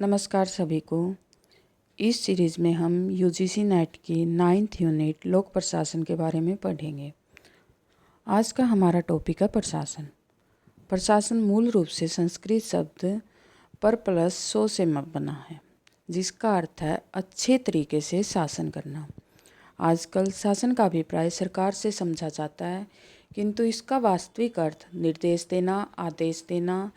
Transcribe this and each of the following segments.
नमस्कार सभी को। इस सीरीज़ में हम यूजीसी नेट की 9th यूनिट लोक प्रशासन के बारे में पढ़ेंगे। आज का हमारा टॉपिक है प्रशासन। प्रशासन मूल रूप से संस्कृत शब्द पर प्लस सो से बना है, जिसका अर्थ है अच्छे तरीके से शासन करना। आजकल शासन का अभिप्राय सरकार से समझा जाता है, किंतु इसका वास्तविक अर्थ निर्देश देना, आदेश देना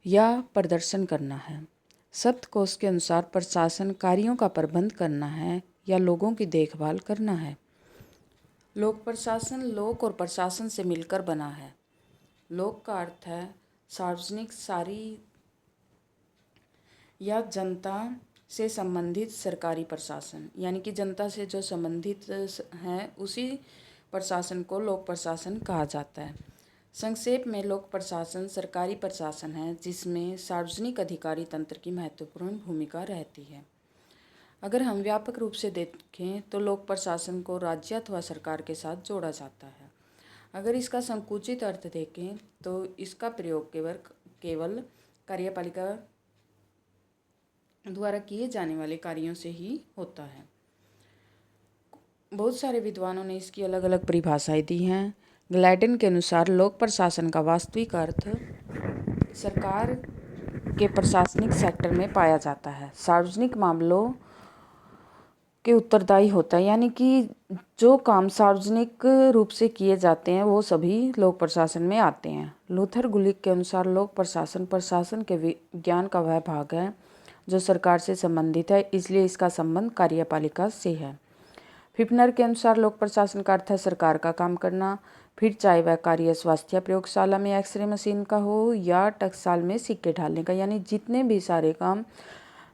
या प्रदर्शन करना है। शब्दकोश के अनुसार प्रशासन कार्यों का प्रबंध करना है या लोगों की देखभाल करना है। लोक प्रशासन लोक और प्रशासन से मिलकर बना है। लोक का अर्थ है सार्वजनिक सारी या जनता से संबंधित सरकारी प्रशासन, यानी कि जनता से जो संबंधित है उसी प्रशासन को लोक प्रशासन कहा जाता है। संक्षेप में लोक प्रशासन सरकारी प्रशासन है जिसमें सार्वजनिक अधिकारी तंत्र की महत्वपूर्ण भूमिका रहती है। अगर हम व्यापक रूप से देखें तो लोक प्रशासन को राज्य अथवा सरकार के साथ जोड़ा जाता है। अगर इसका संकुचित अर्थ देखें तो इसका प्रयोग केवल कार्यपालिका द्वारा किए जाने वाले कार्यों से ही होता है। बहुत सारे विद्वानों ने इसकी अलग अलग परिभाषाएं दी हैं। ग्लैडन के अनुसार लोक प्रशासन का वास्तविक अर्थ सरकार के प्रशासनिक सेक्टर में पाया जाता है, सार्वजनिक मामलों के उत्तरदायी होता है, यानी कि जो काम सार्वजनिक रूप से किए जाते हैं वो सभी लोक प्रशासन में आते हैं। लूथर गुलिक के अनुसार लोक प्रशासन प्रशासन के विज्ञान का वह भाग है जो सरकार से संबंधित है, इसलिए इसका संबंध कार्यपालिका से है। फिपनर के अनुसार लोक प्रशासन का अर्थ है सरकार का काम करना, फिर चाहे वह कार्य स्वास्थ्य प्रयोगशाला में एक्सरे मशीन का हो या टकसाल में सिक्के ढालने का, यानी जितने भी सारे काम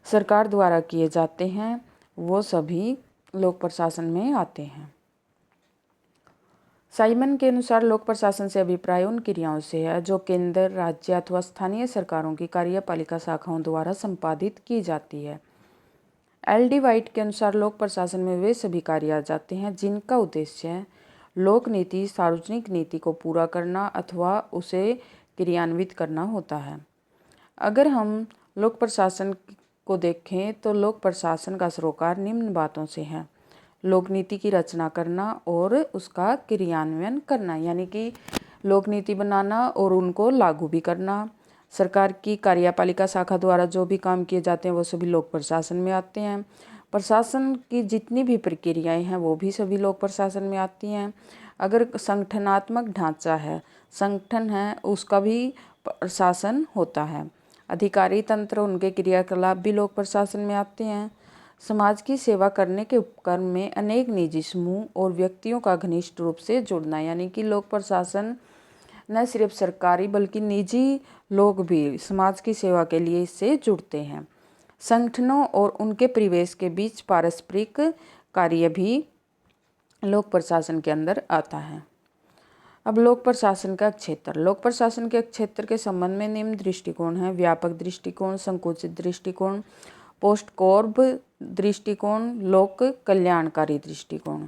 सरकार द्वारा किए जाते हैं वो सभी लोक प्रशासन में आते हैं। साइमन के अनुसार लोक प्रशासन से अभिप्राय उन क्रियाओं से है जो केंद्र, राज्य अथवा स्थानीय सरकारों की कार्यपालिका शाखाओं द्वारा संपादित की जाती है। एल.डी. वाइट के अनुसार लोक प्रशासन में वे सभी कार्य आ जाते हैं जिनका उद्देश्य लोक नीति, सार्वजनिक नीति को पूरा करना अथवा उसे क्रियान्वित करना होता है। अगर हम लोक प्रशासन को देखें तो लोक प्रशासन का सरोकार निम्न बातों से है: लोक नीति की रचना करना और उसका क्रियान्वयन करना, यानी कि लोक नीति बनाना और उनको लागू भी करना। सरकार की कार्यपालिका शाखा द्वारा जो भी काम किए जाते हैं वो सभी लोक प्रशासन में आते हैं। प्रशासन की जितनी भी प्रक्रियाएं हैं वो भी सभी लोक प्रशासन में आती हैं। अगर संगठनात्मक ढांचा है, संगठन है, उसका भी प्रशासन होता है। अधिकारी तंत्र, उनके क्रियाकलाप भी लोक प्रशासन में आते हैं। समाज की सेवा करने के उपक्रम में अनेक निजी समूह और व्यक्तियों का घनिष्ठ रूप से जुड़ना, यानी कि लोक प्रशासन न सिर्फ सरकारी बल्कि निजी लोग भी समाज की सेवा के लिए इससे जुड़ते हैं। संगठनों और उनके परिवेश के बीच पारस्परिक कार्य भी लोक प्रशासन के अंदर आता है। अब लोक प्रशासन का क्षेत्र। लोक प्रशासन के क्षेत्र के संबंध में निम्न दृष्टिकोण है: व्यापक दृष्टिकोण, संकुचित दृष्टिकोण, पोस्ट कोर्ब दृष्टिकोण, लोक कल्याणकारी दृष्टिकोण।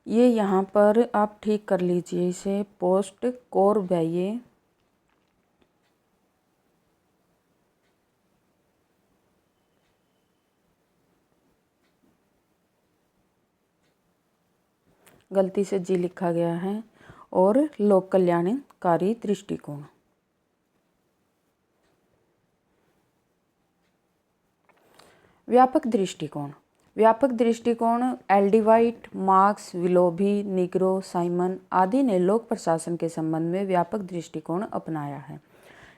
ये यहाँ पर आप ठीक कर लीजिए, इसे पोस्ट कोर्ब है, ये गलती से जी लिखा गया है। और लोक कल्याणकारी दृष्टिकोण। व्यापक दृष्टिकोण। व्यापक दृष्टिकोण एल.डी. वाइट, मार्क्स, विलोभी, निग्रो, साइमन आदि ने लोक प्रशासन के संबंध में व्यापक दृष्टिकोण अपनाया है।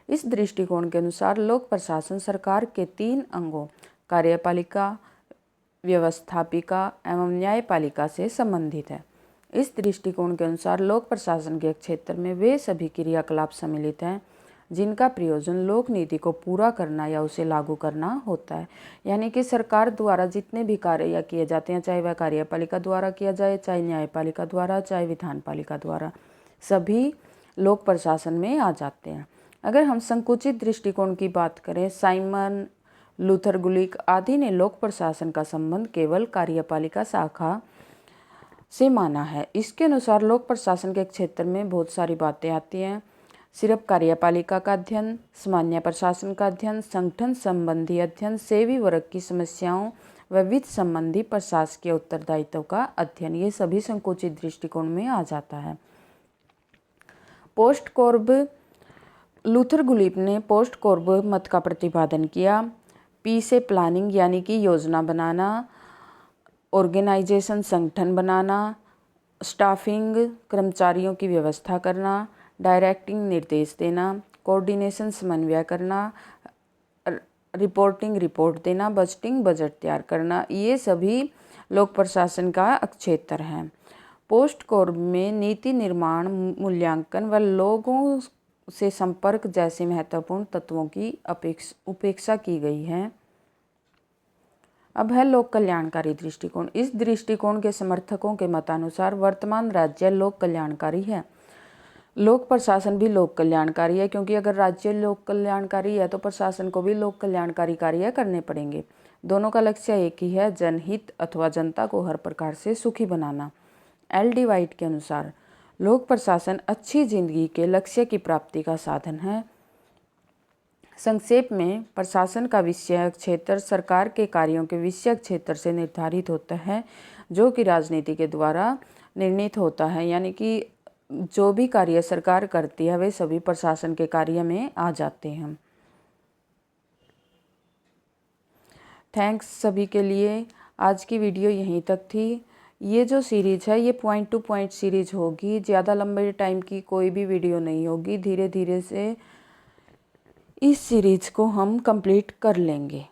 इस दृष्टिकोण के अनुसार लोक प्रशासन सरकार के 3 अंगों कार्यपालिका, व्यवस्थापिका एवं न्यायपालिका से संबंधित है। इस दृष्टिकोण के अनुसार लोक प्रशासन के क्षेत्र में वे सभी क्रियाकलाप सम्मिलित हैं जिनका प्रयोजन लोक नीति को पूरा करना या उसे लागू करना होता है। यानी कि सरकार द्वारा जितने भी कार्य किए जाते हैं, चाहे वह कार्यपालिका द्वारा किया जाए, चाहे न्यायपालिका द्वारा, चाहे विधानपालिका द्वारा, सभी लोक प्रशासन में आ जाते हैं। अगर हम संकुचित दृष्टिकोण की बात करें, साइमन, लूथर गुलिक आदि ने लोक प्रशासन का संबंध केवल कार्यपालिका शाखा से माना है। इसके अनुसार लोक प्रशासन के क्षेत्र में बहुत सारी बातें आती हैं। सिर्फ कार्यपालिका का अध्ययन, सामान्य प्रशासन का अध्ययन, संगठन संबंधी अध्ययन, सेवी वर्ग की समस्याओं व वित्त संबंधी प्रशासकीय उत्तरदायित्व का अध्ययन, ये सभी संकुचित दृष्टिकोण में आ जाता है। पोस्ट कोर्ब, लूथर गुलिक ने पोस्ट कोर्ब मत का प्रतिपादन किया। पी से प्लानिंग यानी कि योजना बनाना, ऑर्गेनाइजेशन संगठन बनाना, स्टाफिंग कर्मचारियों की व्यवस्था करना, डायरेक्टिंग निर्देश देना, कोऑर्डिनेशन समन्वय करना, रिपोर्टिंग रिपोर्ट देना, बजटिंग बजट तैयार करना, ये सभी लोक प्रशासन का क्षेत्र है। पोस्ट कोर्ब में नीति निर्माण, मूल्यांकन व लोगों से संपर्क जैसे महत्वपूर्ण तत्वों की उपेक्षा की गई है। अब है लोक कल्याणकारी दृष्टिकोण। इस दृष्टिकोण के समर्थकों के मतानुसार वर्तमान राज्य लोक कल्याणकारी है। लोक प्रशासन भी लोक कल्याणकारी है, क्योंकि अगर राज्य लोक कल्याणकारी है तो प्रशासन को भी लोक कल्याणकारी कार्य करने पड़ेंगे। दोनों का लक्ष्य एक ही है, जनहित अथवा जनता को हर प्रकार से सुखी बनाना। एल.डी. वाइट के अनुसार लोक प्रशासन अच्छी जिंदगी के लक्ष्य की प्राप्ति का साधन है। संक्षेप में, प्रशासन का विषय क्षेत्र सरकार के कार्यों के विषय क्षेत्र से निर्धारित होता है, जो कि राजनीति के द्वारा निर्णीत होता है। यानी कि जो भी कार्य सरकार करती है वे सभी प्रशासन के कार्य में आ जाते हैं। थैंक्स सभी के लिए। आज की वीडियो यहीं तक थी। ये जो सीरीज़ है ये पॉइंट टू पॉइंट सीरीज होगी, ज़्यादा लंबे टाइम की कोई भी वीडियो नहीं होगी। धीरे धीरे से इस सीरीज़ को हम कंप्लीट कर लेंगे।